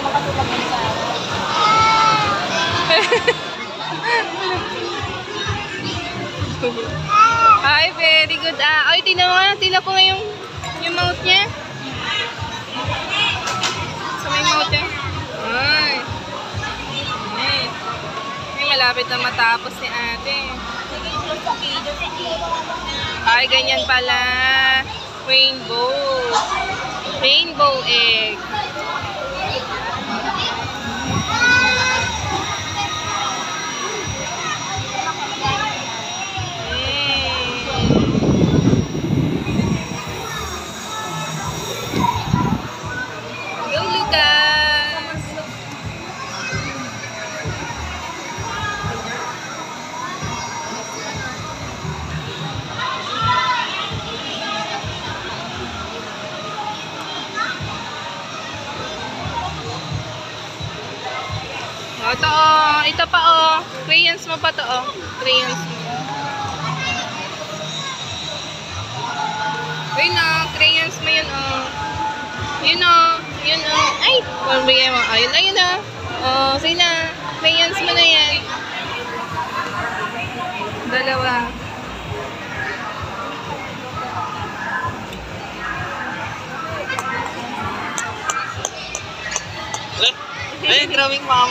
makatulog din sa Ay, very good. Ay, tingnan po nga yung mouth niya. Sa may mouth niya. Ay. Ay, malapit na matapos ni ate. Ay, ganyan pala. Rainbow. Rainbow egg. Go, Lucas! O, ito o. Ito pa o. Crayons mo pa to o. Crayons mo. Ayun o. Crayons mo yun o. Yun o. Yun o. Ay! Pambigay mo. Ayun. Ayun o. O, sige na. Crayons mo na yan. Dalawa. Ay, grabing mama.